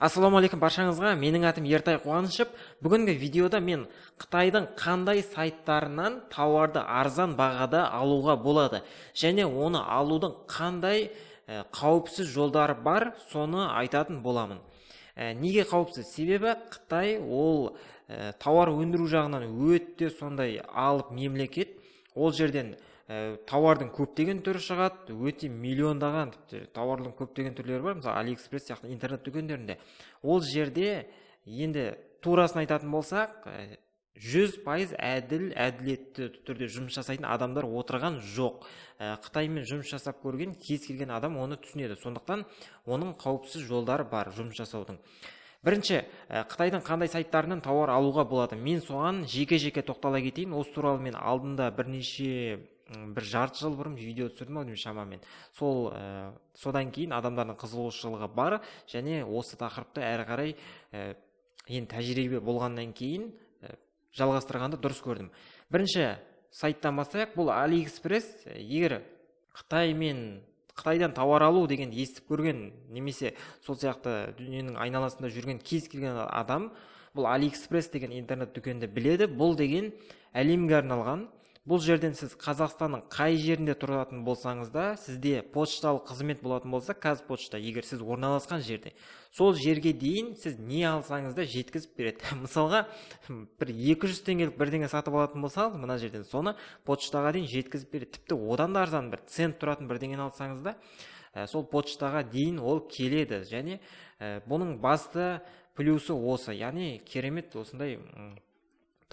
Ассалаумағалейкум баршаңызға, менің атым Ертай Қуанышев. Бүгінгі видеода мен Қытайдың қандай сайттарынан тауарды арзан бағада алуға болады және оны алудың қандай қауіпсіз жолдары бар, соны айтатын боламын. Неге қауіпсіз? Себебі Қытай ол тауар өндіру жағынан өте сондай алып мемлекет. Ол жерден тауардың көптеген түрі шығады, өте миллиондаған тауардың көптеген түрлері бар, мысалы Алиэкспресс сияқты интернет дүкендерінде. Ол жерде енді турасын айтатын болсақ, 100% әділетті түрде жұмыс жасайтын адамдар отырған жоқ. Қытаймен жұмыс жасап көрген кез келген адам оны түсінеді. Сондықтан оның қауіпсіз жолдары бар жұмыс жасаудың. Бірінші, Қытайдың қандай сайттарынан тауар алуға болады? Мен соған жеке-жеке тоқтала кетейін. Осы туралы мен алдында бір жарты жыл бұрын видео түсірдім шамамен. Содан кейін адамдардың қызығушылығы бар және осы тақырыпты әрі қарай енді тәжірибе болғаннан кейін жалғастырғанды дұрыс көрдім. Бірінші сайттан бастайық. Бұл Алиэкспресс. Егер Қытайдан тауар алу деген естіп көрген, немесе сол сияқты дүниенің айналасында жүрген кез келген адам бұл Алиэкспресс деген интернет дүкенді біледі. Бұл деген әлемге арналған. Бұл жерден сіз Қазақстанның қай жерінде тұратын болсаңыз да, сізде почталық қызмет болатын болса, Қазпошта, егер сіз орналасқан жерде, сол жерге дейін сіз не алсаңыз да жеткізіп береді. Мысалға, бір 200 теңгелік бірдеңе сатып алатын болсаңыз, мына жерден соны почтаға дейін жеткізіп береді. Тіпті одан да арзан бір цент тұратын бірдеңені алсаңыз да, сол почтаға дейін ол келеді. Және бұның басты плюсы осы, яғни керемет осындай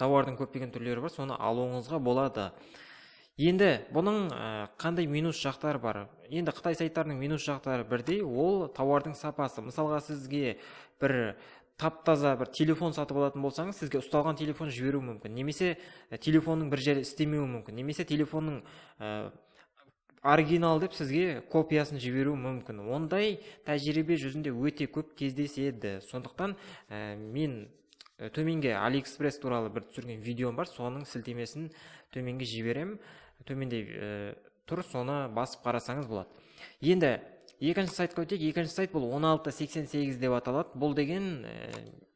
тауардың көптеген түрлері бар, соны алуыңызға болады. Енді бұның қандай минус жақтары бар? Енді Қытай сайттарының минус жақтары бірдей, ол тауардың сапасы. Мысалға, сізге бір тап-таза бір телефон сатып алатын болсаңыз, сізге ұсталған телефон жіберуі мүмкін, немесе телефонның бір жері істемеуі мүмкін, немесе телефонның оригинал деп сізге копиясын жіберуі мүмкін. Ондай тәжірибе жүзінде өте көп кездеседі. Сондықтан мен төменге Алиэкспресс туралы бір түсірген видеом бар, соның сілтемесін төменге жіберем. Төменде тұр, соны басып қарасаңыз болады. Енді екінші сайтқа өтейік. Екінші сайт бұл 1688 деп аталады. Бұл деген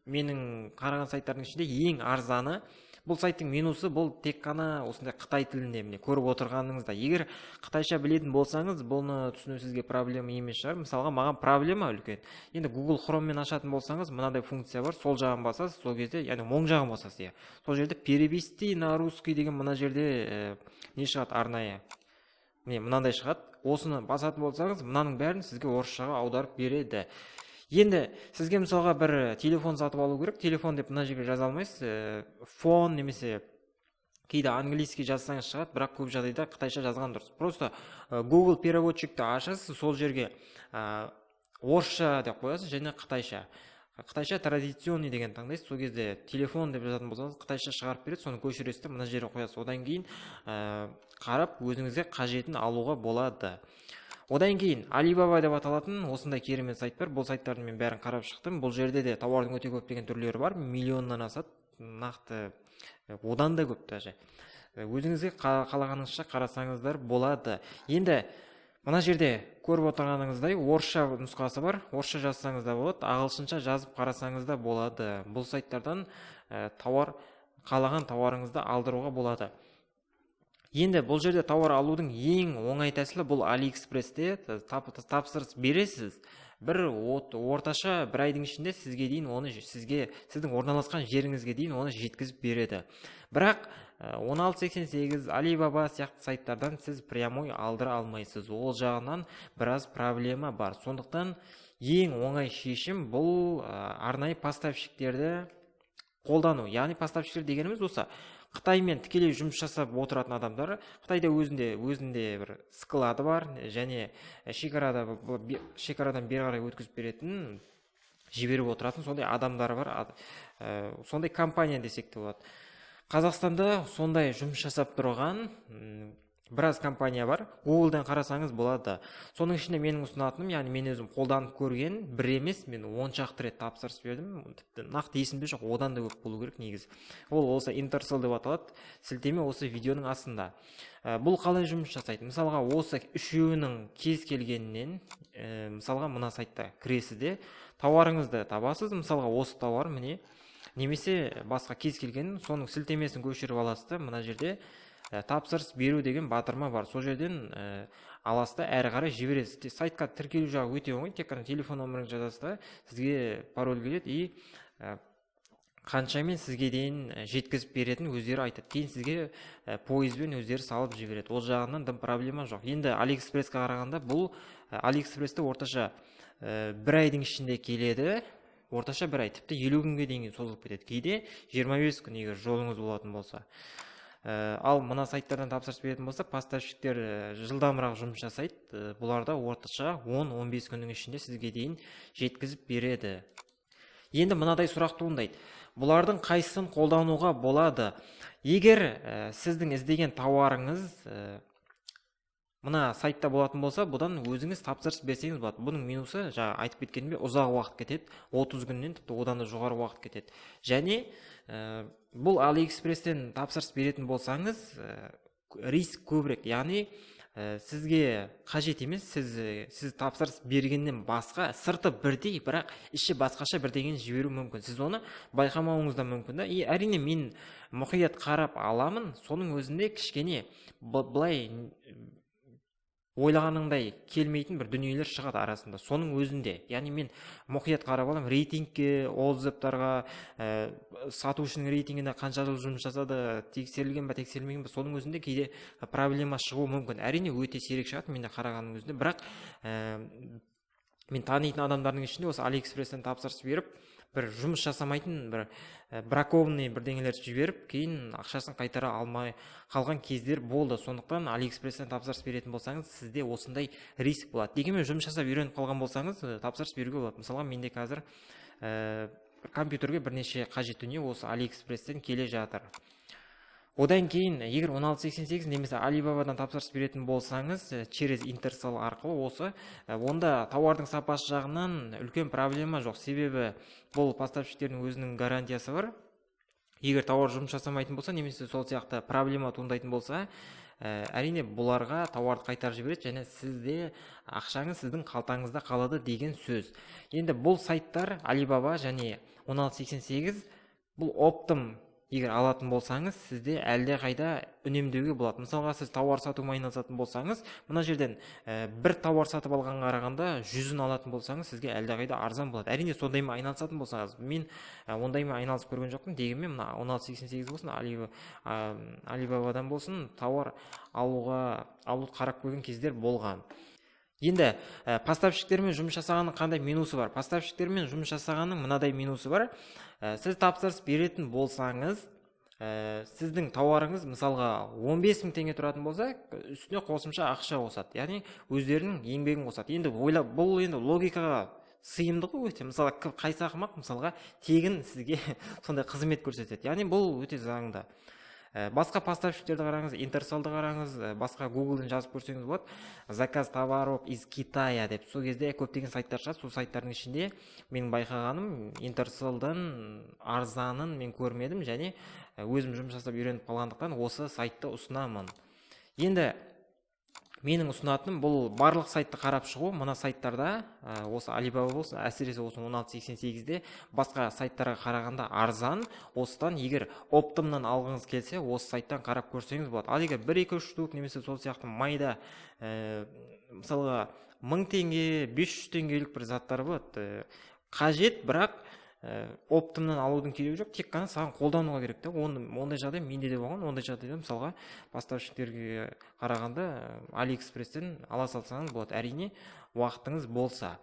менің қараған сайттардың ішінде ең арзаны. Бұл сайттың минусы, бұл тек қана осындай Қытай тілінде көріп отырғаныңызда. Егер қытайша білетін болсаңыз, бұны түсіну сізге проблема емес шығар. Мысалға, маған проблема үлкен. Енді Google Chrome'мен ашатын болсаңыз, мынандай функция бар. Сол жағын басасыз, сол кезде, яғни оң жағын басасыз. Сол жерде перевести на русский деген мына жерде не шығады арнайы. Мынандай шығады. Осыны басатын болсаңыз, мынаның бәрін сізге орысшаға аударып береді. Енді сізге мысалға бір телефон сатып алу керек. Телефон деп мына жерге жаза алмайсыз. Фон немесе кейде английский жазсаңыз шығады, бірақ көп жағдайда қытайша жазған дұрыс. Просто Google переводчикті ашасыз, сол жерге орысша деп қоясыз және қытайша. Қытайша традиционный деген таңдайсыз, сол кезде телефон деп жазатын болсаңыз, қытайша шығарып береді, соны көшіресіз, мына жерге қоясыз. Одан кейін қарап өзіңізге қажетін алуға болады. Одан кейін Alibaba деп аталатын осындай керемет сайт бар. Бұл сайттардың мен бәрін қарап шықтым. Бұл жерде де тауардың өте көптеген түрлері бар. Миллионнан асады. Нақты одан да көп даже. Өзіңізге қалағаныңызша қарасаңыздар болады. Енді мына жерде көріп отырғаныңыздай орысша нұсқасы бар. Орысша жазсаңыз да болады, ағылшынша жазып қарасаңыз да болады. Бұл сайттардан қалаған тауарыңызды алдыруға болады. Енді бұл жерде тауар алудың ең оңай тәсілі бұл Алиэкспрессте тапсырыс бересіз. Бір орташа бір айдың ішінде сізге дейін оны сіздің орналасқан жеріңізге дейін оны жеткізіп береді. Бірақ 1688 Alibaba сияқты сайттардан сіз прямой алдыра алмайсыз. Ол жағынан біраз проблема бар. Сондықтан ең оңай шешім бұл арнайы поставщиктерді қолдану. Яғни поставщиктер дегеніміз осы Қытаймен тікелей жұмыс жасап отыратын адамдар. Қытайда өзінде бір склады бар және шекарадан бері қарай өткізіп беретін, жіберіп отыратын сондай адамдар бар. Сондай компания десек те болады. Қазақстанда сондай жұмыс жасап тұрған біраз компания бар. Google-дан қарасаңыз болады. Соның ішінде менің ұсынатыным, яғни мен өзім қолданып көрген, бір емес, мен 10 шақты рет тапсырыс бердім. Нақты есімде жоқ, одан да көп болу керек негізі. Ол осы Интерсел деп аталады. Сілтеме осы видеоның астында. Бұл қалай жұмыс жасайды? Мысалға, осы үшеуінің кез келгенінен, мысалға мына сайтта кіресіз де, тауарыңызды табасыз, мысалға осы тауар міне, немесе басқа кез келген соның сілтемесін көшіріп аласыз да мына жерде тапсырыс беру деген батырма бар, сол жерден аласыз да әрі қарай жібересіз. Сайтқа тіркелу жағы өте оңай, тек қана телефон номеріңізді жазасыз да сізге пароль келеді и қаншамен сізге дейін жеткізіп беретін өздері айтады. Кейін сізге пойызбен өздері салып жібереді. Ол жағынан дым проблема жоқ. Енді Алиэкспресске қарағанда бұл Алиэкспрессте орташа бір айдың ішінде келеді. Орташа бір ай, тіпті 50 күнге дейін созылып кетеді. Кейде 25 күн егер жолыңыз болатын болса. Ал мына сайттардан тапсырыс беретін болса, поставщиктер жылдамырақ жұмыс жасайды. Бұларда орташа 10-15 күннің ішінде сізге дейін жеткізіп береді. Енді мынадай сұрақ туындайды. Бұлардың қайсысын қолдануға болады? Егер сіздің іздеген тауарыңыз мына сайтта болатын болса, бұдан өзіңіз тапсырыс берсеңіз болады. Бұның минусы, жаңа айтып кеткенімде, ұзақ уақыт кетеді, 30 күннен тіпті одан да жоғары уақыт кетеді. Және бұл Алиэкспресстен тапсырыс беретін болсаңыз, риск көбірек. Яғни сізге қажет емес, сіз тапсырыс бергеннен басқа сырты бірдей, бірақ іші басқаша бірдеңені жіберу мүмкін. Сіз оны байқамауыңыз да мүмкін да. Әрине мен мұқият қарап аламын, соның өзінде кішкене былай ойлағаныңдай келмейтін бір дүниелер шығады арасында. Соның өзінде, яғни мен мұқият қарап алам, рейтингке, отзывтарға, сатушының рейтингіне қанша жыл жұмыс жасады, тексерілген ба, тексерілмеген ба, соның өзінде кейде проблема шығуы мүмкін. Әрине өте сирек шығады менде қарағанның өзінде, бірақ мен танитын адамдардың ішінде осы Алиэкспресстен тапсырыс беріп, бір жұмыс жасамайтын, бір бракованный бірдеңелерді жіберіп, кейін ақшасын қайтара алмай қалған кездер болды. Сондықтан Алиэкспресстен тапсырыс беретін болсаңыз, сізде осындай риск болады. Дегенмен жұмыс жасап үйреніп қалған болсаңыз, тапсырыс беруге болады. Мысалға, менде қазір компьютерге бірнеше қажет дүние осы Алиэкспресстен келе жатыр. Одан кейін, егер 1688 немесе Alibaba-дан тапсырыс беретін болсаңыз, через Интерсел арқылы осы, онда тауардың сапасы жағынан үлкен проблема жоқ. Себебі бұл поставщиктердің өзінің гарантиясы бар. Егер тауар жұмыс жасамайтын болса, немесе сол сияқты проблема туындайтын болса, әрине бұларға тауарды қайтарып жібереді, және сізде ақшаңыз сіздің қалтаңызда қалады деген сөз. Енді бұл сайттар Alibaba және 1688 бұл оптым егер алатын болсаңыз, сізде әлде қайда үнемдеуге болады. Мысалға, сіз тауар сатумен айналысатын болсаңыз, мына жерден бір тауар сатып алғанға қарағанда 100-ін алатын болсаңыз, сізге әлде қайда арзан болады. Әрине сондаймен айналысатын болсаңыз, мен ондаймен айналысып көрген жоқпын. Дегенмен мына 1688 болсын, Alibaba-дан болсын, тауар алуды қарап көрген кездер болған. Енді поставщиктермен жұмыс жасағанның қандай минусы бар? Поставщиктермен жұмыс жасағанның мынадай минусы бар. Сіз тапсырыс беретін болсаңыз, сіздің тауарыңыз мысалға 15 мың теңге тұратын болса, үстіне қосымша ақша қосады. Яғни өздерінің еңбегін қосады. Енді бұл енді логикаға сыйымды ғой өте. Мысалға, қайсы ақымақ мысалға тегін сізге сондай қызмет көрсетеді. Яғни бұл өте заңды. Басқа поставщиктерді қараңыз, Интерселді қараңыз, басқа Google-ден жазып көрсеңіз болады. Заказ товаров из Китая деп. Сол кезде көптеген сайттар шығады. Сол сайттардың ішінде менің байқағаным Интерселдің арзанын мен көрмедім, және өзім жұмыс жасап үйреніп қалғандықтан осы сайтты ұсынамын. Енді менің ұсынатыным бұл барлық сайтты қарап шығу. Мына сайттарда осы Alibaba болсын, әсіресе осы 1688-де басқа сайттарға қарағанда арзан. Осыдан егер оптымнан алғыңыз келсе, осы сайттан қарап көрсеңіз болады. Ал егер 1-2 штук немесе сол сияқты майда мысалға 1000 теңге, 500 теңгелік бір заттар болады. Қажет, бірақ оптымнан алудың керегі жоқ, тек қана саған қолдануға керек те. Ондай жағдай менде де болған. Ондай жағдайда мысалға поставщиктерге қарағанда Алиэкспресстен ала салсаңыз болады. Әрине уақытыңыз болса.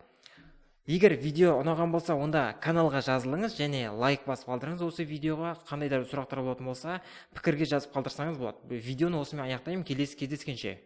Егер видео ұнаған болса, онда каналға жазылыңыз және лайк басып қалдырыңыз. Осы видеоға қандай да сұрақтар болатын болса, пікірге жазып қалдырсаңыз болады. Видеоны осымен аяқтаймын. Келесі кездескенше.